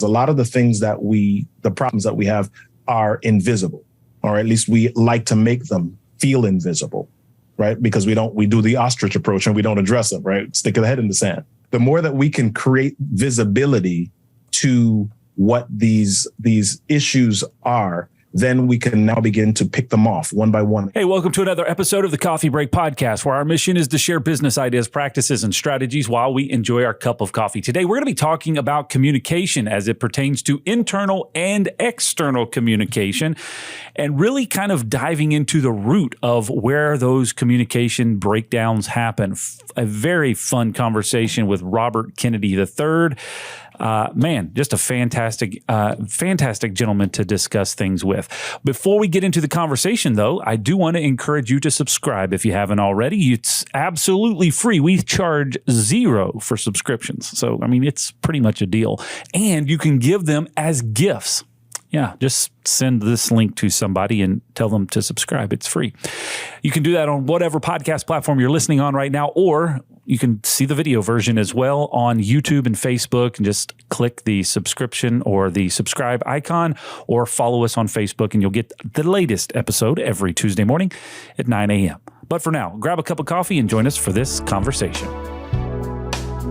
a lot of the things the problems that we have are invisible, or at least we like to make them feel invisible, right? Because we do the ostrich approach and we don't address them, right? Stick the head in the sand. The more that we can create visibility to what these issues are, then we can now begin to pick them off one by one. Hey, welcome to another episode of the Coffee Break Podcast, where our mission is to share business ideas, practices, and strategies while we enjoy our cup of coffee. Today, we're going to be talking about communication as it pertains to internal and external communication, and really kind of diving into the root of where those communication breakdowns happen. A very fun conversation with Robert Kennedy III. Man, just a fantastic gentleman to discuss things with. Before we get into the conversation, though, I do want to encourage you to subscribe if you haven't already. It's absolutely free. We charge $0 for subscriptions. So, I mean, it's pretty much a deal. And you can give them as gifts. Yeah, just send this link to somebody and tell them to subscribe. It's free. You can do that on whatever podcast platform you're listening on right now, or you can see the video version as well on YouTube and Facebook, and just click the subscription or the subscribe icon, or follow us on Facebook, and you'll get the latest episode every Tuesday morning at 9 a.m. But for now, grab a cup of coffee and join us for this conversation.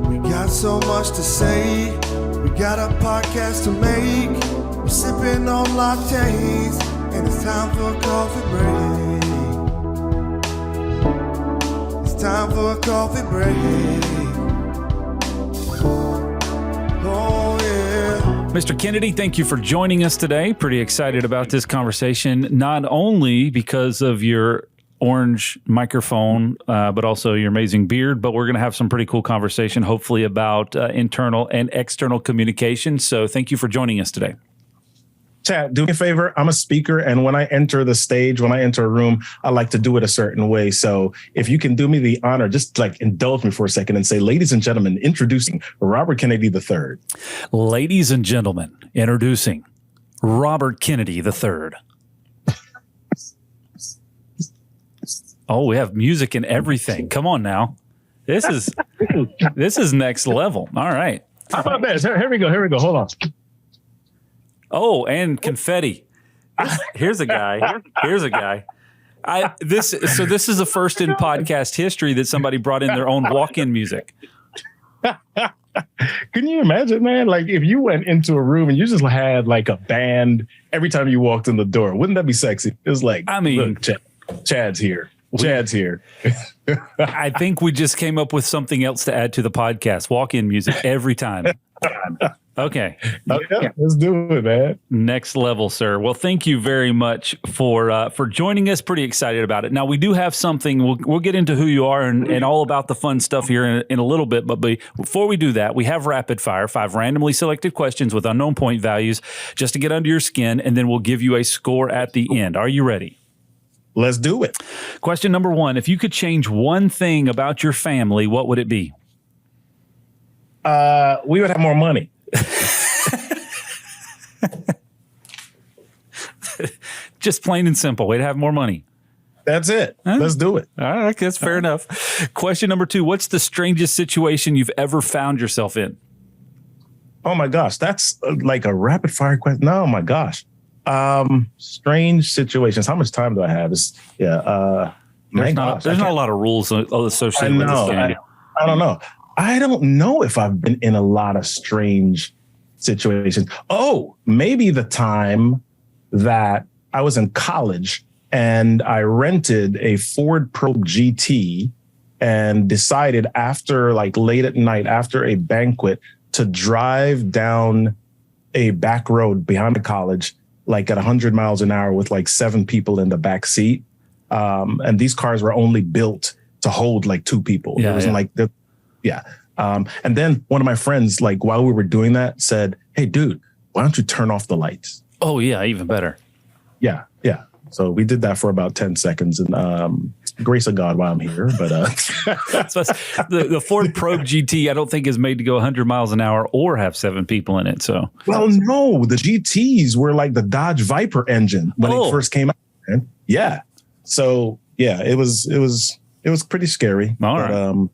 We got so much to say. We got a podcast to make. We're sipping on lattes, and it's time for a coffee break. It's time for a coffee break. Oh, yeah. Mr. Kennedy, thank you for joining us today. Pretty excited about this conversation, not only because of your orange microphone, but also your amazing beard. But we're going to have some pretty cool conversation, hopefully, about internal and external communication. So thank you for joining us today. Chad, do me a favor. I'm a speaker, and when I enter the stage, when I enter a room, I like to do it a certain way. So if you can do me the honor, just like indulge me for a second and say, ladies and gentlemen, introducing Robert Kennedy III. Ladies and gentlemen, introducing Robert Kennedy III. Oh, we have music and everything. Come on now. This is next level. All right. How about this? Here we go. Hold on. Oh, and confetti. Here's a guy. This is the first in podcast history that somebody brought in their own walk-in music. Can you imagine, man? Like if you went into a room and you just had like a band every time you walked in the door, wouldn't that be sexy? It's like, I mean, look, Chad's here. I think we just came up with something else to add to the podcast. Walk-in music every time. Okay. Yeah, let's do it, man. Next level, sir. Well, thank you very much for joining us. Pretty excited about it. Now, we do have something. We'll get into who you are and all about the fun stuff here in a little bit. But before we do that, we have rapid fire, 5 randomly selected questions with unknown point values just to get under your skin, and then we'll give you a score at the end. Are you ready? Let's do it. Question number 1. If you could change one thing about your family, what would it be? We would have more money. Just plain and simple. We'd have more money. That's it. Huh? Let's do it. All right. That's fair enough. Question number 2. What's the strangest situation you've ever found yourself in? Oh, my gosh. That's like a rapid fire question. No, my gosh. Strange situations. How much time do I have? There's not a lot of rules associated with this game. I don't know. I don't know if I've been in a lot of strange situations. Oh, maybe the time that I was in college and I rented a Ford Probe GT and decided after like late at night, after a banquet, to drive down a back road behind the college, like at 100 miles an hour with like 7 people in the back seat. And these cars were only built to hold like 2 people. Yeah, it wasn't like the. Yeah. And then one of my friends, like while we were doing that, said, "Hey, dude, why don't you turn off the lights?" Oh, yeah. Even better. Yeah. Yeah. So we did that for about 10 seconds and grace of God while I'm here. But so the Ford Probe GT, I don't think is made to go 100 miles an hour or have 7 people in it. So, well, no, the GTs were like the Dodge Viper engine when it first came out. Man. Yeah. So, yeah, it was pretty scary. All right.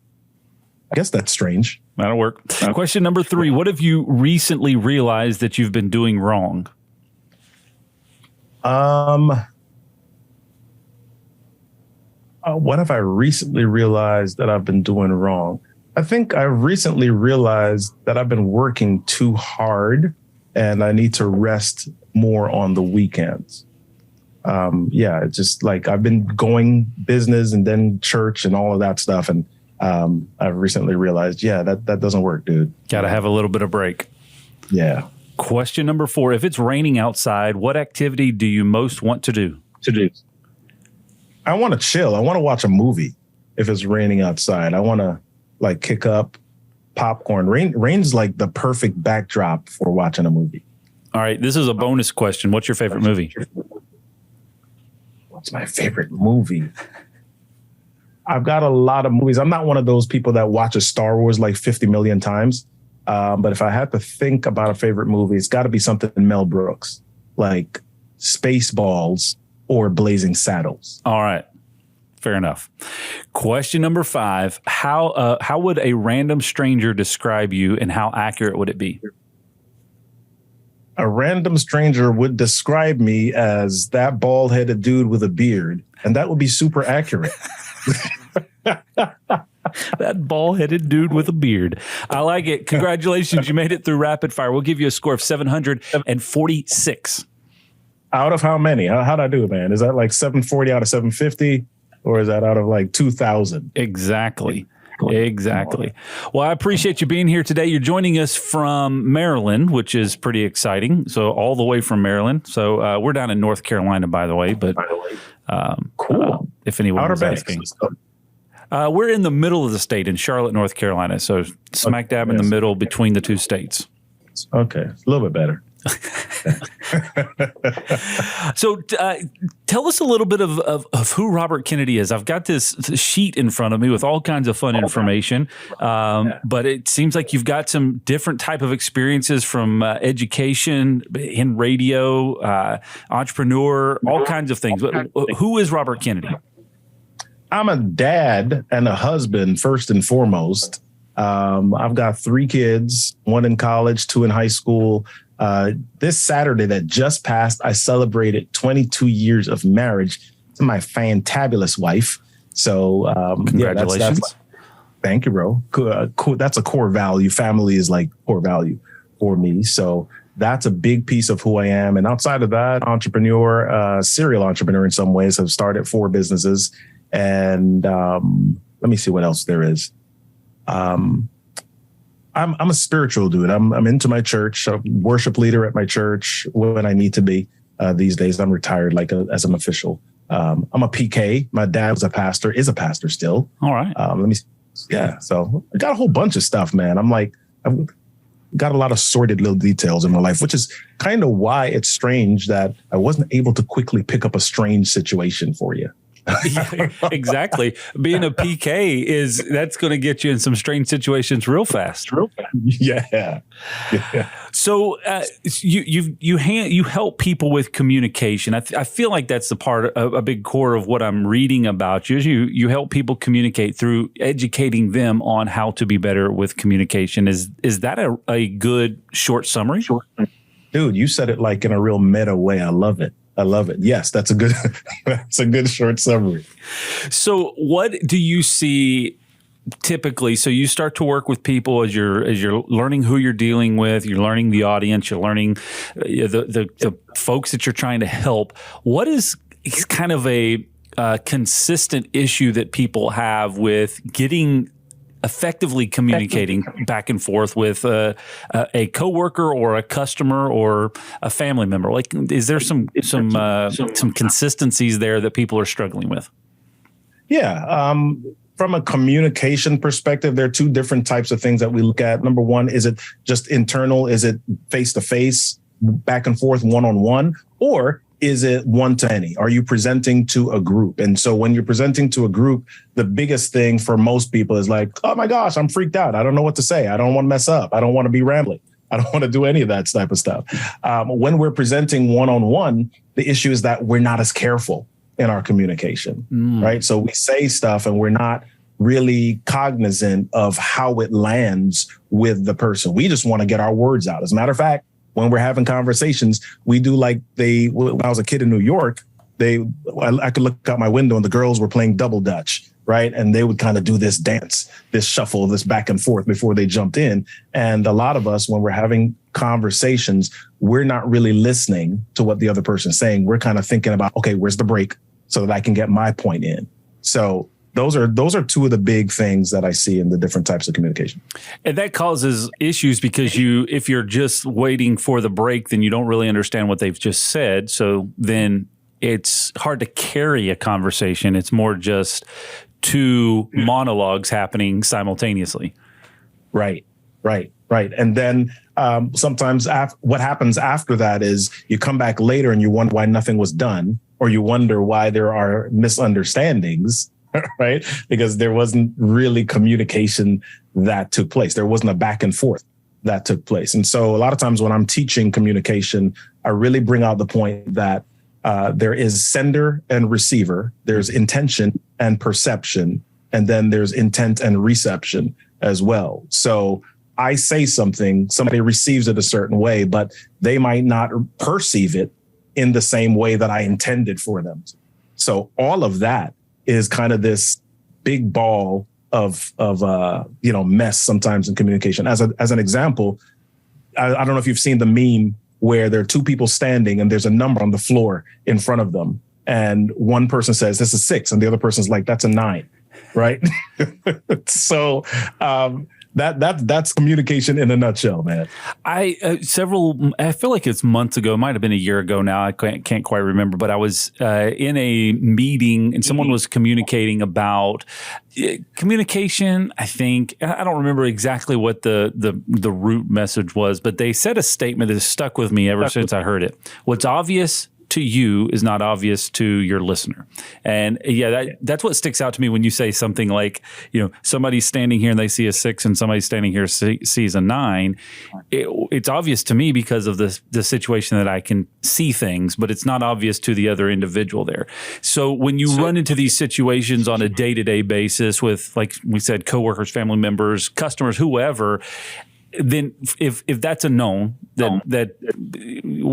I guess that's strange. That'll work. Question number 3. What have you recently realized that you've been doing wrong? What have I recently realized that I've been doing wrong? I think I recently realized that I've been working too hard and I need to rest more on the weekends. It's just like I've been going business and then church and all of that stuff. And I've recently realized, that doesn't work, dude. Got to have a little bit of break. Yeah. Question number 4. If it's raining outside, what activity do you most want to do? I want to chill. I want to watch a movie if it's raining outside. I want to like kick up popcorn. Rain's like the perfect backdrop for watching a movie. All right. This is a bonus question. What's your favorite movie? What's my favorite movie? I've got a lot of movies. I'm not one of those people that watches Star Wars like 50 million times. But if I had to think about a favorite movie, it's got to be something Mel Brooks, like Spaceballs or Blazing Saddles. All right. Fair enough. Question number 5. How would a random stranger describe you and how accurate would it be? A random stranger would describe me as that bald-headed dude with a beard, and that would be super accurate. That bald-headed dude with a beard. I like it. Congratulations. You made it through rapid fire. We'll give you a score of 746. Out of how many? How'd I do, man? Is that like 740 out of 750? Or is that out of like 2,000? Exactly. Well, I appreciate you being here today. You're joining us from Maryland, which is pretty exciting. So all the way from Maryland. So we're down in North Carolina, by the way. But cool. If anyone was asking. We're in the middle of the state in Charlotte, North Carolina. So smack dab in the middle between the two states. Okay. It's a little bit better. So tell us a little bit of who Robert Kennedy is. I've got this sheet in front of me with all kinds of fun information, but it seems like you've got some different type of experiences from education, in radio, entrepreneur, all kinds of things. Who is Robert Kennedy? I'm a dad and a husband, first and foremost. I've got 3 kids, 1 in college, 2 in high school. This Saturday that just passed, I celebrated 22 years of marriage to my fantabulous wife. So, congratulations. Thank you, bro. Cool. That's a core value. Family is like core value for me. So that's a big piece of who I am. And outside of that, entrepreneur, serial entrepreneur in some ways. I've started 4 businesses. And let me see what else there is. I'm a spiritual dude. I'm into my church. I'm a worship leader at my church when I need to be. These days, I'm retired as an official. I'm a PK. My dad was is a pastor still. All right. So I got a whole bunch of stuff, man. I've got a lot of sordid little details in my life, which is kind of why it's strange that I wasn't able to quickly pick up a strange situation for you. Yeah, exactly. Being a PK that's going to get you in some strange situations real fast. Yeah. So you help people with communication. I feel like that's a big core of what I'm reading about you. Is you help people communicate through educating them on how to be better with communication. Is that a good short summary? Dude, you said it like in a real meta way. I love it. Yes, that's a good short summary. So what do you see typically? So you start to work with people as you're learning who you're dealing with, you're learning the audience, you're learning the folks that you're trying to help. What is kind of a consistent issue that people have with getting effectively communicating back and forth with a coworker or a customer or a family member? Like, is there some consistencies there that people are struggling with? Yeah. From a communication perspective, there are 2 different types of things that we look at. Number 1, is it just internal? Is it face-to-face, back and forth, one-on-one? Or is it one-to-many? Are you presenting to a group? And so when you're presenting to a group, the biggest thing for most people is like, oh my gosh, I'm freaked out. I don't know what to say. I don't want to mess up. I don't want to be rambling. I don't want to do any of that type of stuff. When we're presenting one-on-one, the issue is that we're not as careful in our communication, right? So we say stuff and we're not really cognizant of how it lands with the person. We just want to get our words out. As a matter of fact, when we're having conversations, we do like when I was a kid in New York, I could look out my window and the girls were playing double dutch, right? And they would kind of do this dance, this shuffle, this back and forth before they jumped in. And a lot of us, when we're having conversations, we're not really listening to what the other person's saying. We're kind of thinking about, okay, where's the break so that I can get my point in? So those are two of the big things that I see in the different types of communication. And that causes issues because if you're just waiting for the break, then you don't really understand what they've just said. So then it's hard to carry a conversation. It's more just two monologues happening simultaneously. Right. And then sometimes what happens after that is you come back later and you wonder why nothing was done, or you wonder why there are misunderstandings, right? Because there wasn't really communication that took place. There wasn't a back and forth that took place. And so a lot of times when I'm teaching communication, I really bring out the point that there is sender and receiver, there's intention and perception, and then there's intent and reception as well. So I say something, somebody receives it a certain way, but they might not perceive it in the same way that I intended for them to. So all of that is kind of this big ball of mess sometimes in communication. As an example, I don't know if you've seen the meme where there are two people standing and there's a number on the floor in front of them. And one person says, this is 6. And the other person's like, that's a 9. Right. So that's communication in a nutshell, man. I feel like it's months ago. It might have been a year ago now. I can't quite remember, but I was in a meeting and someone was communicating about communication. I think I don't remember exactly what the root message was, but they said a statement that has stuck with me ever since I heard it. What's obvious to you is not obvious to your listener. And that's what sticks out to me when you say something like, somebody's standing here and they see a 6 and somebody's standing here sees a 9. It's obvious to me because of the situation that I can see things, but it's not obvious to the other individual there. So when you run into these situations on a day-to-day basis with, like we said, coworkers, family members, customers, whoever, then if that's a known, that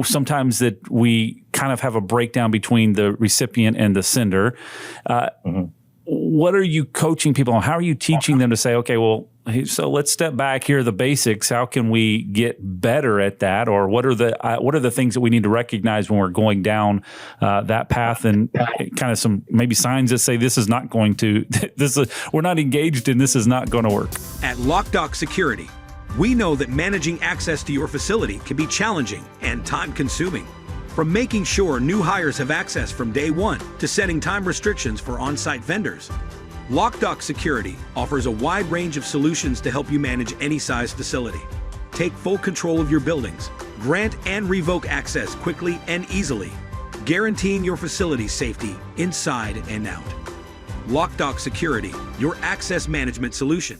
sometimes that we kind of have a breakdown between the recipient and the sender, what are you coaching people on? How are you teaching them to say, okay, well, so let's step back, here are the basics. How can we get better at that? Or what are the things that we need to recognize when we're going down that path, and kind of some maybe signs that say this is not going to, we're not engaged and this is not going to work. At Loc-Doc Security, we know that managing access to your facility can be challenging and time-consuming. From making sure new hires have access from day one to setting time restrictions for on-site vendors, Loc-Doc Security offers a wide range of solutions to help you manage any size facility. Take full control of your buildings, grant and revoke access quickly and easily, guaranteeing your facility's safety inside and out. Loc-Doc Security, your access management solution.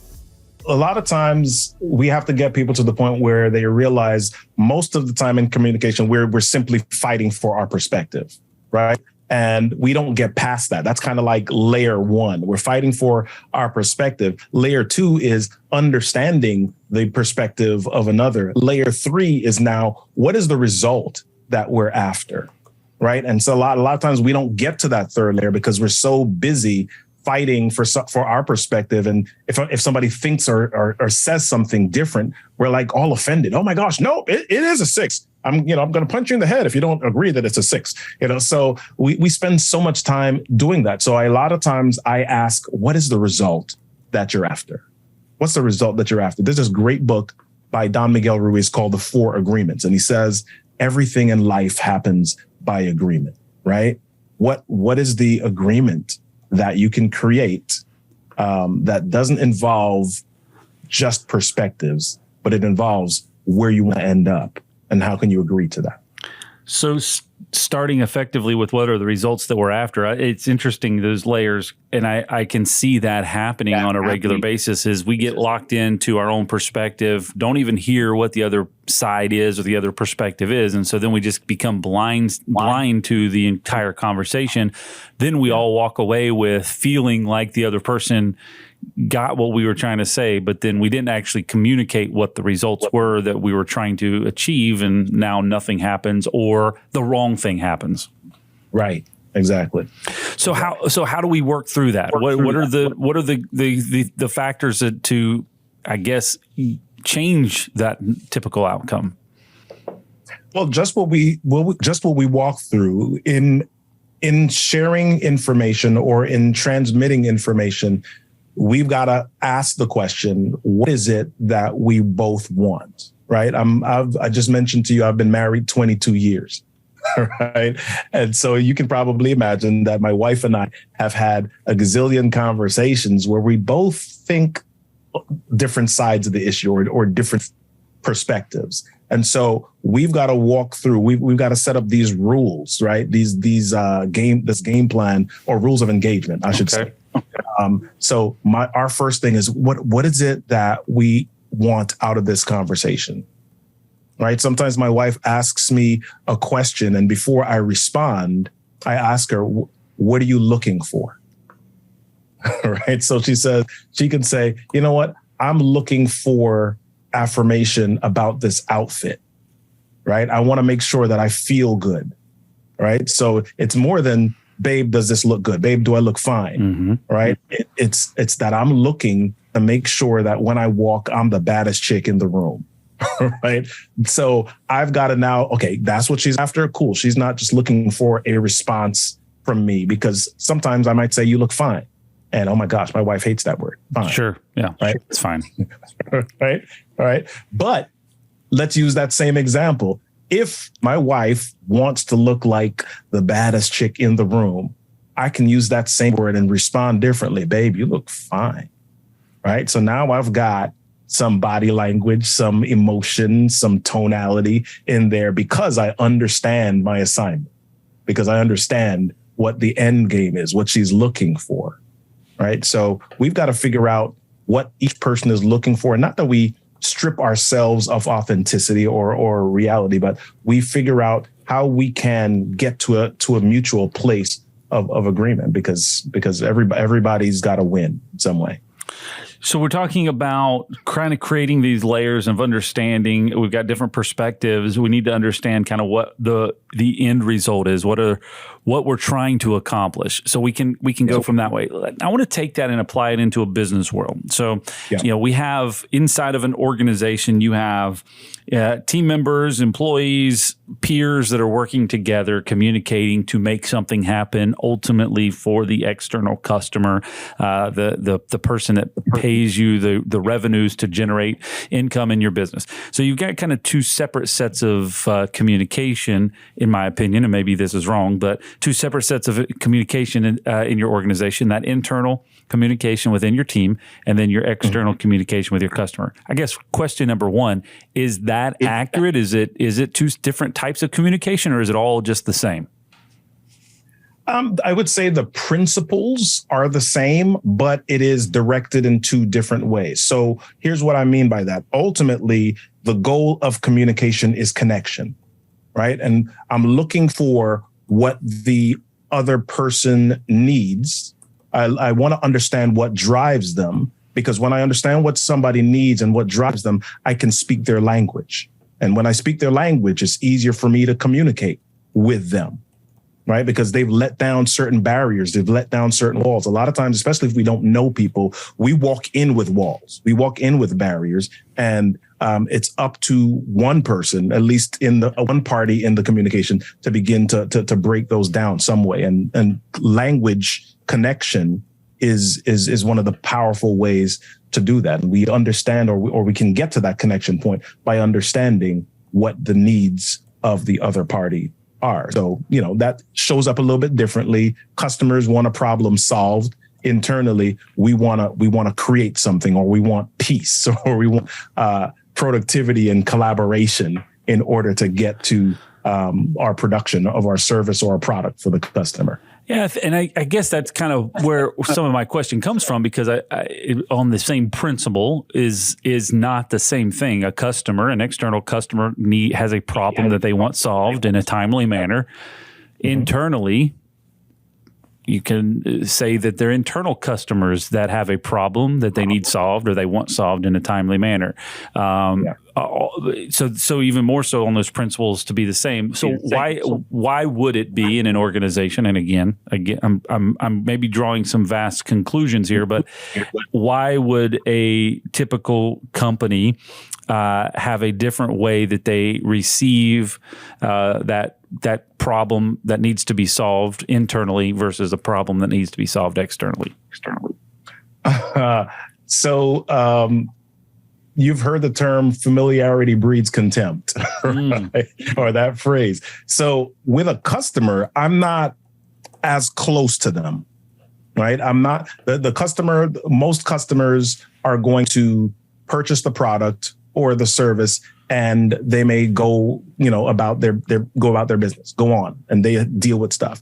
A lot of times we have to get people to the point where they realize most of the time in communication, we're simply fighting for our perspective, right? And we don't get past that. That's kind of like layer 1. We're fighting for our perspective. Layer 2 is understanding the perspective of another. Layer 3 is now, what is the result that we're after, right? And so a lot of times we don't get to that third layer because we're so busy fighting for our perspective. And if somebody thinks or says something different, we're like all offended. Oh my gosh, no, it is a 6. I'm going to punch you in the head if you don't agree that it's a 6. So we spend so much time doing that. So a lot of times I ask, what is the result that you're after? What's the result that you're after? There's this great book by Don Miguel Ruiz called The 4 Agreements. And he says, everything in life happens by agreement, right? What is the agreement that you can create that doesn't involve just perspectives, but it involves where you want to end up and how can you agree to that? So starting effectively with what are the results that we're after. It's interesting, those layers, and I can see that happening on a regular basis as we get locked into our own perspective, don't even hear what the other side is or the other perspective is. And so then we just become blind to the entire conversation. Then we all walk away with feeling like the other person got what we were trying to say, but then we didn't actually communicate what the results were that we were trying to achieve, and now nothing happens or the wrong thing happens. Right. Exactly. So how do we work through that? What are the factors that to, I guess, change that typical outcome? Well, just what we walk through in sharing information or in transmitting information. We've got to ask the question, what is it that we both want, right? I just mentioned to you, I've been married 22 years, right? And so you can probably imagine that my wife and I have had a gazillion conversations where we both think different sides of the issue or different perspectives. And so we've got to walk through, we've got to set up these rules, right? This game plan or rules of engagement, I should say. So our first thing is what is it that we want out of this conversation, right? Sometimes my wife asks me a question, and before I respond, I ask her, what are you looking for? Right? So she can say, you know what? I'm looking for affirmation about this outfit, right? I want to make sure that I feel good, right? So it's more than, babe, does this look good? Babe, do I look fine? Mm-hmm. Right? It's that I'm looking to make sure that when I walk, I'm the baddest chick in the room. Right? So I've got to now, okay, that's what she's after. Cool. She's not just looking for a response from me, because sometimes I might say, you look fine. And oh my gosh, my wife hates that word. Fine. Sure. Yeah. Right. Sure. It's fine. Right. All right. But let's use that same example. If my wife wants to look like the baddest chick in the room, I can use that same word and respond differently. Babe, you look fine. Right. So now I've got some body language, some emotion, some tonality in there because I understand my assignment, because I understand what the end game is, what she's looking for. Right. So we've got to figure out what each person is looking for. Not that we strip ourselves of authenticity or reality, but we figure out how we can get to a mutual place of agreement, because everybody's got to win in some way. So we're talking about kind of creating these layers of understanding. We've got different perspectives. We need to understand kind of what the end result is, what we're trying to accomplish. So we can go from that way. I want to take that and apply it into a business world. So, we have inside of an organization, you have team members, employees, peers that are working together, communicating to make something happen, ultimately for the external customer, the person that pays you the revenues to generate income in your business. So you've got kind of two separate sets of communication, in my opinion, and maybe this is wrong, but two separate sets of communication in your organization: that internal communication within your team, and then your external communication with your customer. I guess question number one, is that accurate? Is it two different types of communication, or is it all just the same? I would say the principles are the same, but it is directed in two different ways. So here's what I mean by that. Ultimately, the goal of communication is connection, right? And I'm looking for what the other person needs. I want to understand what drives them, because when I understand what somebody needs and what drives them, I can speak their language. And when I speak their language, it's easier for me to communicate with them, right? Because they've let down certain barriers. They've let down certain walls. A lot of times, especially if we don't know people, we walk in with walls. We walk in with barriers. And it's up to one person, at least in the one party in the communication, to begin to break those down some way. And language connection is one of the powerful ways to do that. And we understand, or we can get to that connection point by understanding what the needs of the other party are. So, that shows up a little bit differently. Customers want a problem solved. Internally, we want to create something, or we want peace, or we want productivity and collaboration in order to get to our production of our service or our product for the customer. Yeah, and I guess that's kind of where some of my question comes from, because I on the same principle is not the same thing. A customer, an external customer, has a problem that they want solved in a timely manner. Internally, you can say that they're internal customers that have a problem that they need solved or they want solved in a timely manner. So even more so on those principles to be the same. So why would it be in an organization? And again, I'm maybe drawing some vast conclusions here, but why would a typical company have a different way that they receive that problem that needs to be solved internally versus a problem that needs to be solved externally? You've heard the term familiarity breeds contempt, right? Or that phrase. So with a customer, I'm not as close to them, right? I'm not the customer. Most customers are going to purchase the product or the service, and they may go, about their business, go on, and they deal with stuff.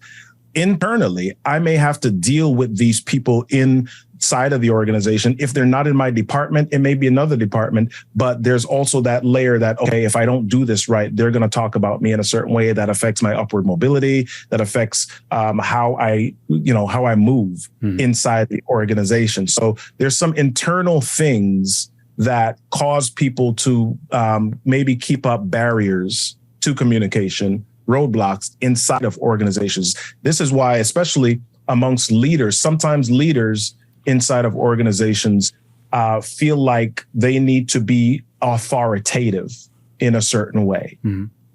Internally, I may have to deal with these people inside of the organization. If they're not in my department, it may be another department, but there's also that layer that, okay, if I don't do this right, they're going to talk about me in a certain way that affects my upward mobility, that affects how I move inside the organization. So there's some internal things that cause people to maybe keep up barriers to communication, roadblocks inside of organizations. This is why, especially amongst leaders, sometimes leaders inside of organizations feel like they need to be authoritative in a certain way,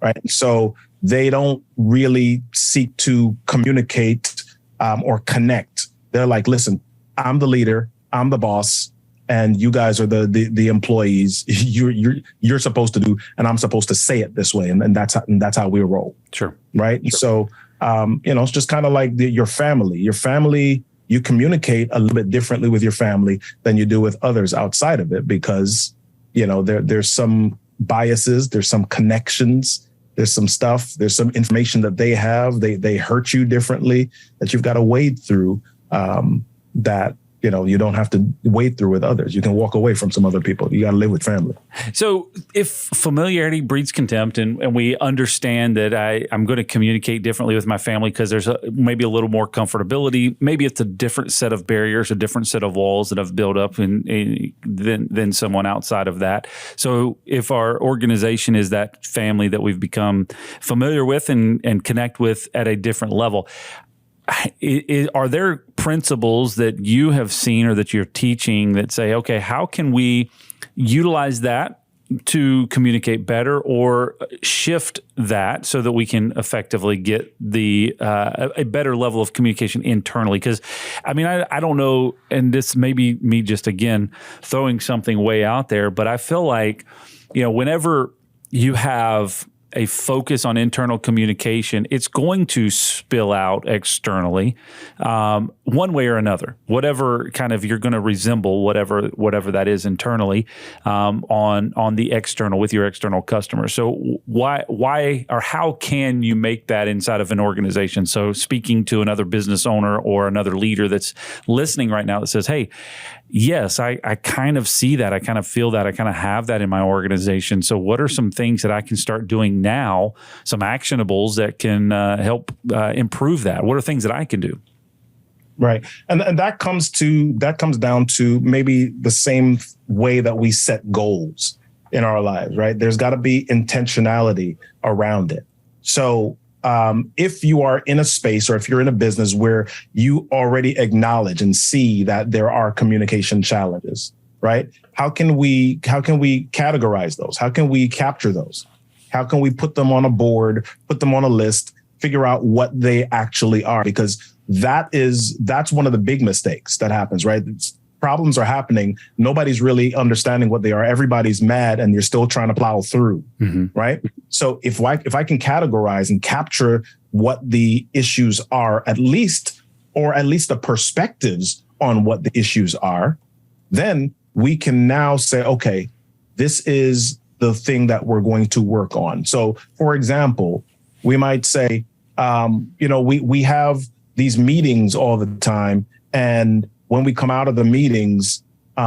right? So they don't really seek to communicate or connect. They're like, listen, I'm the leader, I'm the boss, and you guys are the employees. You're supposed to do, and I'm supposed to say it this way, and that's how we roll. Sure, right. Sure. So it's just kind of like your family. Your family, you communicate a little bit differently with your family than you do with others outside of it, because there's some biases, there's some connections, there's some stuff, there's some information that they have. They hurt you differently that you've got to wade through. That you don't have to wade through with others. You can walk away from some other people. You got to live with family. So if familiarity breeds contempt, and we understand that I'm going to communicate differently with my family because there's maybe a little more comfortability, maybe it's a different set of barriers, a different set of walls that have built up than someone outside of that. So if our organization is that family that we've become familiar with and connect with at a different level, are there principles that you have seen or that you're teaching that say, okay, how can we utilize that to communicate better or shift that so that we can effectively get a better level of communication internally? Because, I don't know, and this may be me just, again, throwing something way out there, but I feel like, whenever you have a focus on internal communication, it's going to spill out externally, one way or another, whatever kind of you're going to resemble, whatever that is internally, on the external with your external customers. So why or how can you make that inside of an organization? So speaking to another business owner or another leader that's listening right now that says, hey, yes, I kind of see that. I kind of feel that. I kind of have that in my organization. So what are some things that I can start doing now, some actionables that can help improve that? What are things that I can do? Right. And that comes down to maybe the same way that we set goals in our lives, right? There's got to be intentionality around it. So if you are in a space or if you're in a business where you already acknowledge and see that there are communication challenges, right? How can we categorize those? How can we capture those? How can we put them on a board, put them on a list, figure out what they actually are? Because that's one of the big mistakes that happens, right? Problems are happening. Nobody's really understanding what they are. Everybody's mad and you're still trying to plow through, right? So if I can categorize and capture what the issues are, at least the perspectives on what the issues are, then we can now say, okay, this is the thing that we're going to work on. So for example, We might say, we have these meetings all the time. And when we come out of the meetings,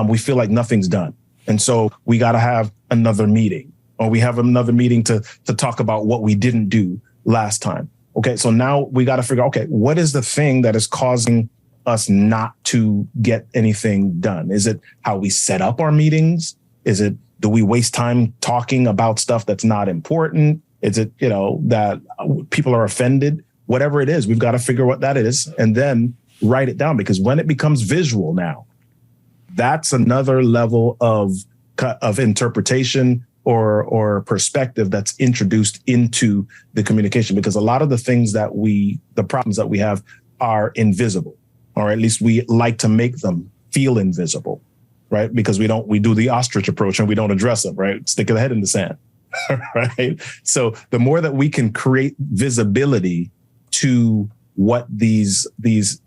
we feel like nothing's done. And so we got to have another meeting, or we have another meeting to talk about what we didn't do last time. Okay, so now we got to figure out, okay, what is the thing that is causing us not to get anything done? Is it how we set up our meetings? Is it, do we waste time talking about stuff that's not important? Is it, that people are offended? Whatever it is, we've got to figure what that is and then write it down, because when it becomes visual now, that's another level of interpretation or perspective that's introduced into the communication, because a lot of the things the problems that we have are invisible, or at least we like to make them feel invisible, right? Because we do the ostrich approach and we don't address them, right? Stick the head in the sand, right? So the more that we can create visibility to what these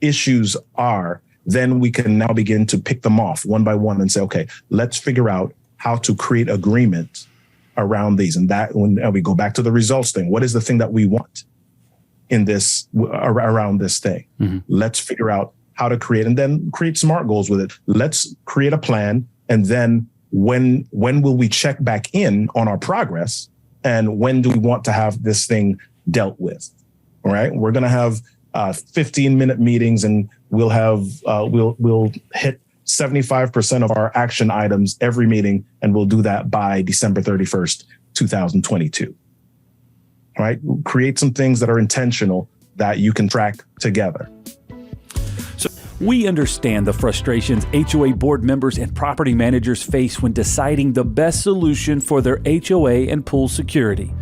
issues are, then we can now begin to pick them off one by one and say, okay, let's figure out how to create agreement around these. And we go back to the results thing. What is the thing that we want in this, around this thing? Mm-hmm. Let's figure out how to create, and then create SMART goals with it. Let's create a plan. And then when will we check back in on our progress? And when do we want to have this thing dealt with? All right. We're going to have 15-minute meetings, and we'll hit 75% of our action items every meeting, and we'll do that by December 31st, 2022. All right? Create some things that are intentional that you can track together. So we understand the frustrations HOA board members and property managers face when deciding the best solution for their HOA and pool security.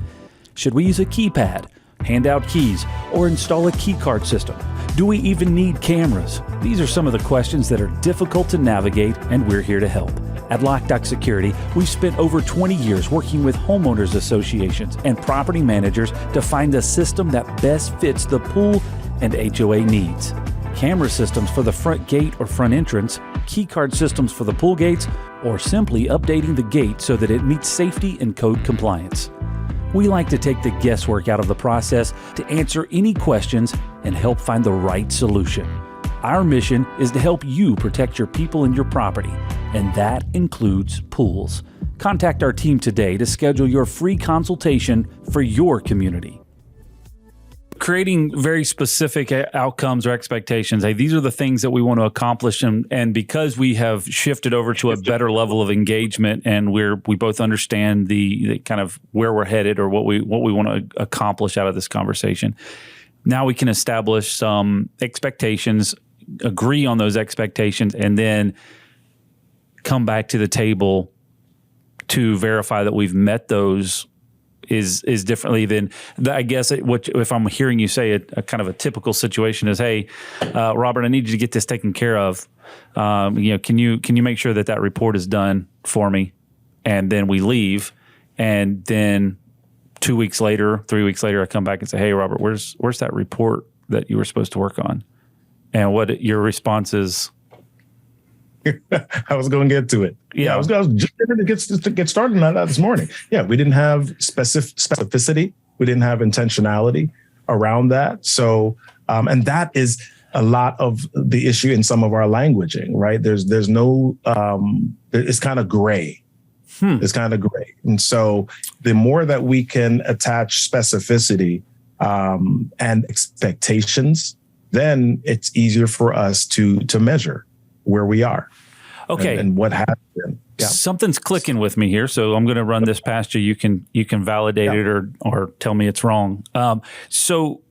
Should we use a keypad, hand out keys, or install a key card system? Do we even need cameras? These are some of the questions that are difficult to navigate, and we're here to help. At Loc-Doc Security, we've spent over 20 years working with homeowners associations and property managers to find the system that best fits the pool and HOA needs. Camera systems for the front gate or front entrance, key card systems for the pool gates, or simply updating the gate so that it meets safety and code compliance. We like to take the guesswork out of the process to answer any questions and help find the right solution. Our mission is to help you protect your people and your property, and that includes pools. Contact our team today to schedule your free consultation for your community. Creating very specific outcomes or expectations. Hey, these are the things that we want to accomplish, and because we have shifted over to a better level of engagement, and we both understand the kind of where we're headed or what we want to accomplish out of this conversation. Now we can establish some expectations, agree on those expectations, and then come back to the table to verify that we've met those. Is differently than I guess if I'm hearing you say a kind of a typical situation is, hey, Robert, I need you to get this taken care of. Can you make sure that report is done for me? And then we leave, and then 2 weeks later, 3 weeks later, I come back and say, hey, Robert, where's that report that you were supposed to work on? And what your response is? I was going to get to it. Yeah, I was just going to get started on that this morning. Yeah, we didn't have specificity. We didn't have intentionality around that. So, and that is a lot of the issue in some of our languaging, right? There's no, it's kind of gray. It's kind of gray. And so the more that we can attach specificity and expectations, then it's easier for us to measure where we are. Okay. And what happened. Yeah. Something's clicking with me here, so I'm going to run this past you. You can validate it or tell me it's wrong. So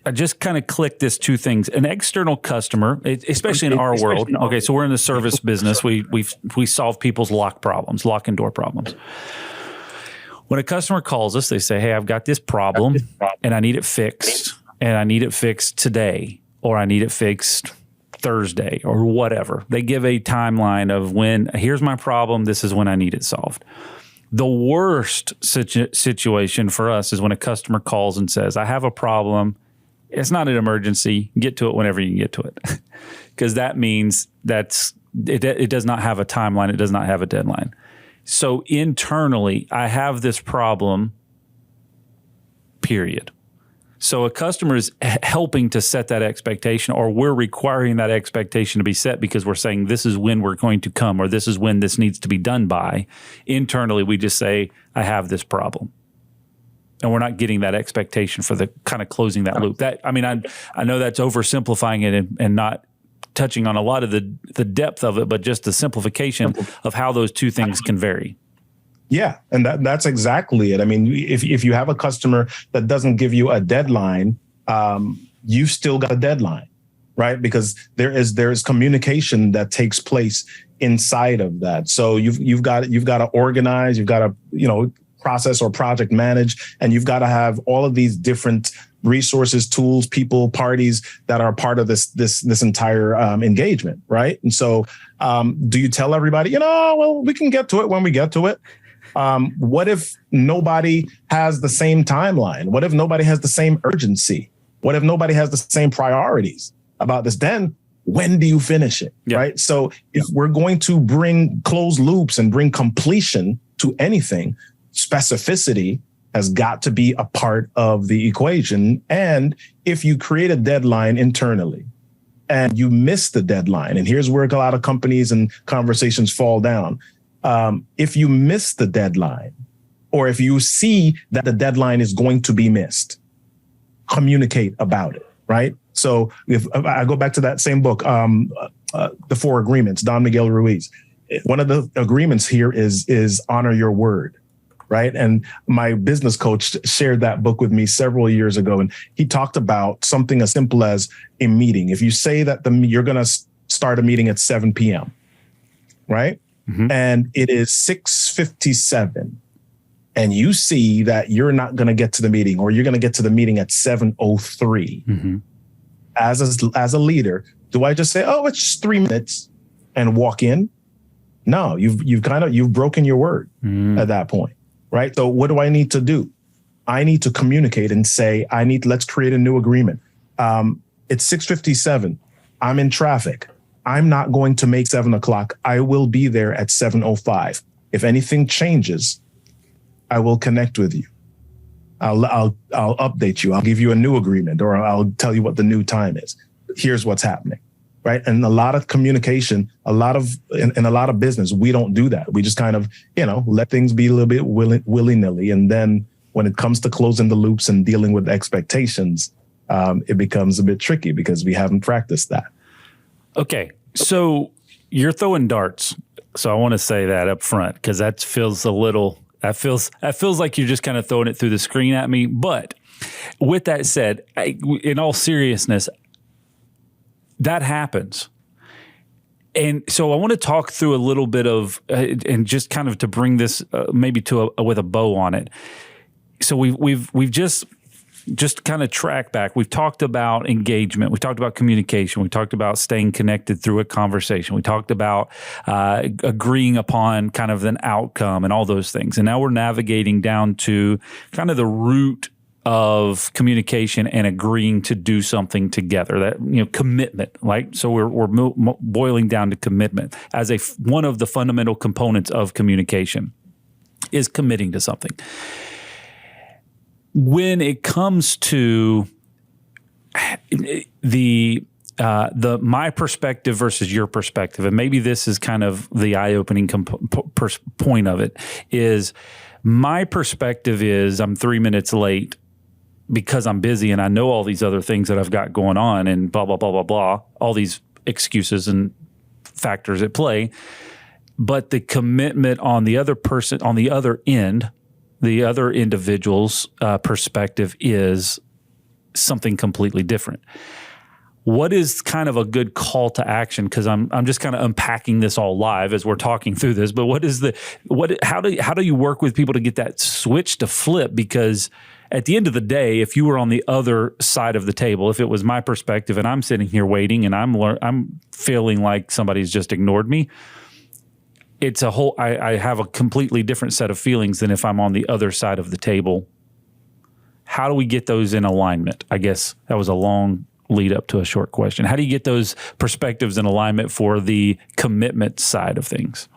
I just kind of clicked this two things. An external customer, especially in our world. Okay, so we're in the service business. We solve people's lock and door problems. When a customer calls us, they say, "Hey, I've got this problem and I need it fixed, and I need it fixed today, or I need it fixed Thursday," or whatever. They give a timeline of when, here's my problem, this is when I need it solved. The worst situation for us is when a customer calls and says, I have a problem. It's not an emergency. Get to it whenever you can get to it. Because that means it does not have a timeline. It does not have a deadline. So internally, I have this problem, period. So a customer is helping to set that expectation, or we're requiring that expectation to be set because we're saying this is when we're going to come, or this is when this needs to be done by. Internally, we just say, I have this problem. And we're not getting that expectation for the kind of closing that loop. That, I mean, I know that's oversimplifying it and not touching on a lot of the depth of it, but just the simplification of how those two things can vary. Yeah, and that's exactly it. I mean, if you have a customer that doesn't give you a deadline, you've still got a deadline, right? Because there is communication that takes place inside of that. So you've got to organize, you've got to process or project manage, and you've got to have all of these different resources, tools, people, parties that are part of this entire engagement, right? And so, do you tell everybody, well, we can get to it when we get to it? What if nobody has the same timeline? What if nobody has the same urgency? What if nobody has the same priorities about this? Then when do you finish it? Yeah. Right. So if we're going to bring closed loops and bring completion to anything, specificity has got to be a part of the equation. And if you create a deadline internally and you miss the deadline, and here's where a lot of companies and conversations fall down. If you miss the deadline, or if you see that the deadline is going to be missed, communicate about it, right? So if I go back to that same book, The 4 Agreements, Don Miguel Ruiz, one of the agreements here is honor your word, right? And my business coach shared that book with me several years ago, and he talked about something as simple as a meeting. If you say that you're going to start a meeting at 7 p.m., right? Mm-hmm. And it is 6:57, and you see that you're not going to get to the meeting, or you're going to get to the meeting at 7:03. Mm-hmm. As a leader, do I just say, "Oh, it's just 3 minutes," and walk in? No, you've broken your word at that point, right? So what do I need to do? I need to communicate and say, let's create a new agreement. It's 6:57. I'm in traffic. I'm not going to make 7 o'clock. I will be there at 7:05. If anything changes, I will connect with you. I'll update you. I'll give you a new agreement, or I'll tell you what the new time is. Here's what's happening, right? And a lot of communication, in a lot of business, we don't do that. We just kind of, let things be a little bit willy-nilly. And then when it comes to closing the loops and dealing with expectations, it becomes a bit tricky because we haven't practiced that. Okay, so you're throwing darts. So I want to say that up front, because that feels like you're just kind of throwing it through the screen at me. But with that said, in all seriousness, that happens. And so I want to talk through a little bit of, and just kind of to bring this maybe with a bow on it. So we've just kind of track back. We've talked about engagement. We talked about communication. We talked about staying connected through a conversation. We talked about agreeing upon kind of an outcome and all those things. And now we're navigating down to kind of the root of communication and agreeing to do something together. That commitment, right? So we're boiling down to commitment as one of the fundamental components of communication is committing to something. When it comes to the my perspective versus your perspective, and maybe this is kind of the eye-opening point of it, is my perspective is I'm 3 minutes late because I'm busy and I know all these other things that I've got going on and blah, blah, blah, blah, blah, all these excuses and factors at play. But the commitment on the other person, on the other end, the other individual's perspective is something completely different. What is kind of a good call to action? Because I'm just kind of unpacking this all live as we're talking through this. But how do you work with people to get that switch to flip? Because at the end of the day, if you were on the other side of the table, if it was my perspective and I'm sitting here waiting and I'm feeling like somebody's just ignored me, it's I have a completely different set of feelings than if I'm on the other side of the table. How do we get those in alignment? I guess that was a long lead up to a short question. How do you get those perspectives in alignment for the commitment side of things?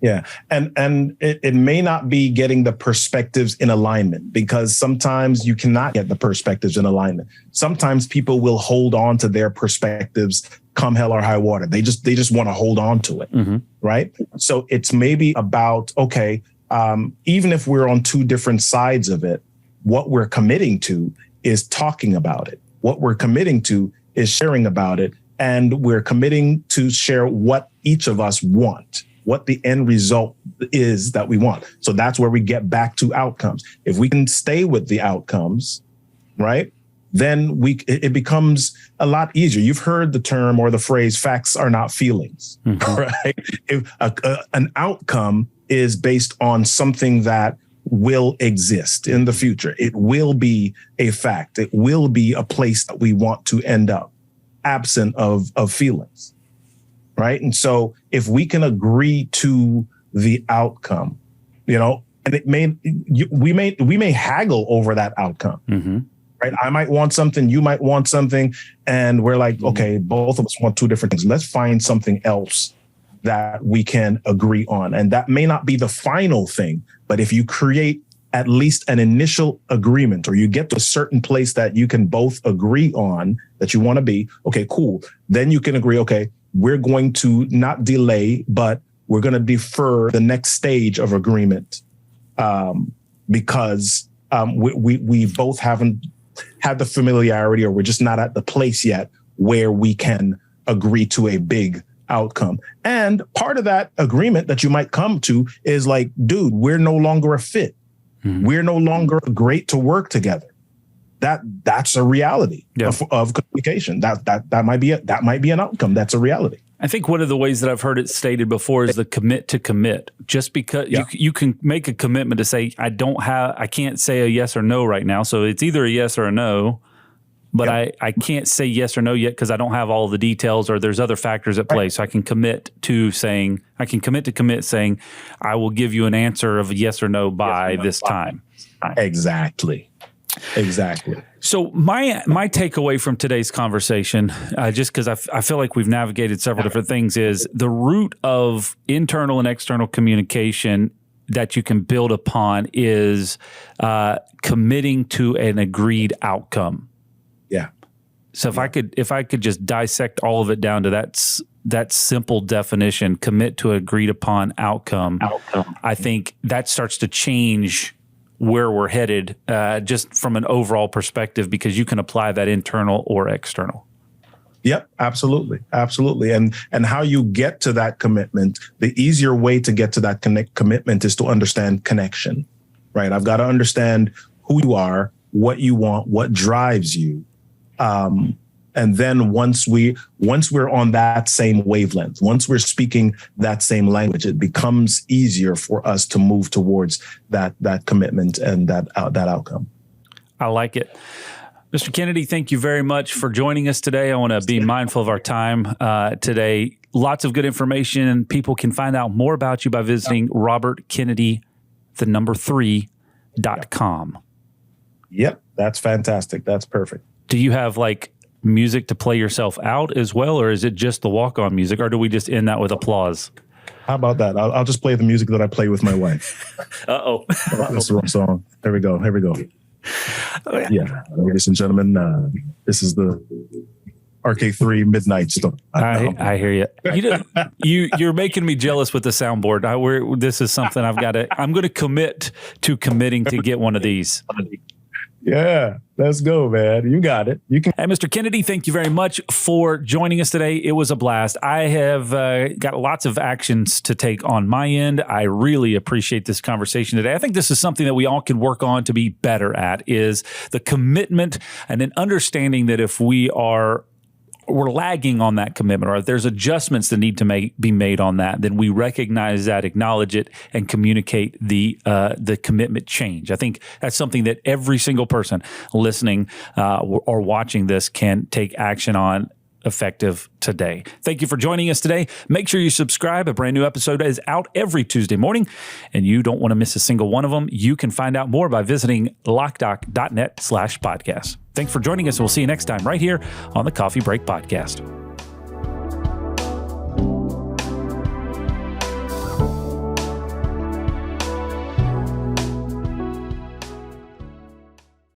Yeah. And it may not be getting the perspectives in alignment, because sometimes you cannot get the perspectives in alignment. Sometimes people will hold on to their perspectives come hell or high water. They just want to hold on to it. Mm-hmm. Right. So it's maybe about, okay, even if we're on two different sides of it, what we're committing to is talking about it. What we're committing to is sharing about it. And we're committing to share what each of us want, what the end result is that we want. So that's where we get back to outcomes. If we can stay with the outcomes, right, then it becomes a lot easier. You've heard the term or the phrase, facts are not feelings, right? If an outcome is based on something that will exist in the future. It will be a fact. It will be a place that we want to end up, absent of feelings. Right. And so if we can agree to the outcome, and we may haggle over that outcome. Mm-hmm. Right. I might want something. You might want something. And we're like, okay, both of us want two different things. Let's find something else that we can agree on. And that may not be the final thing. But if you create at least an initial agreement, or you get to a certain place that you can both agree on that you want to be, okay, cool. Then you can agree, okay, we're going to not delay, but we're going to defer the next stage of agreement because we both haven't had the familiarity, or we're just not at the place yet where we can agree to a big outcome. And part of that agreement that you might come to is like, dude, we're no longer a fit. Mm-hmm. We're no longer great to work together. That's a reality of communication. That might be an outcome. That's a reality. I think one of the ways that I've heard it stated before is the commit to commit. Just because you can make a commitment to say, I can't say a yes or no right now. So it's either a yes or a no, but I can't say yes or no yet because I don't have all the details, or there's other factors at play. So I can commit to commit saying, I will give you an answer of yes or no by this time. Exactly. So my takeaway from today's conversation, just because I feel like we've navigated several different things, is the root of internal and external communication that you can build upon is committing to an agreed outcome. Yeah. So if I could just dissect all of it down to that simple definition, commit to agreed upon outcome, I think that starts to change where we're headed, just from an overall perspective, because you can apply that internal or external. Yep, absolutely. And how you get to that commitment, the easier way to get to that commitment is to understand connection, right? I've got to understand who you are, what you want, what drives you. And then once we're on that same wavelength, once we're speaking that same language, it becomes easier for us to move towards that commitment and that outcome. I like it. Mr. Kennedy, thank you very much for joining us today. I want to be mindful of our time today. Lots of good information. People can find out more about you by visiting robertkennedy3.com. Yep, that's fantastic. That's perfect. Do you have music to play yourself out as well, or is it just the walk-on music, or do we just end that with applause? How about that? I'll just play the music that I play with my wife. Uh-oh. That's the wrong song. Here we go. Oh, yeah. Ladies and gentlemen, this is the RK3 Midnight Storm. I hear you. You're making me jealous with the soundboard. This is something I'm going to commit to committing to get one of these. Yeah, let's go, man. You got it. You can. Hey, Mr. Kennedy, thank you very much for joining us today. It was a blast. I have got lots of actions to take on my end. I really appreciate this conversation today. I think this is something that we all can work on to be better at, is the commitment and an understanding that if we're lagging on that commitment, or if there's adjustments that need to be made on that, then we recognize that, acknowledge it, and communicate the commitment change. I think that's something that every single person listening or watching this can take action on effective today. Thank you for joining us today. Make sure you subscribe. A brand new episode is out every Tuesday morning, and you don't want to miss a single one of them. You can find out more by visiting Loc-Doc.net/podcast. Thanks for joining us. We'll see you next time right here on the Coffee Break Podcast.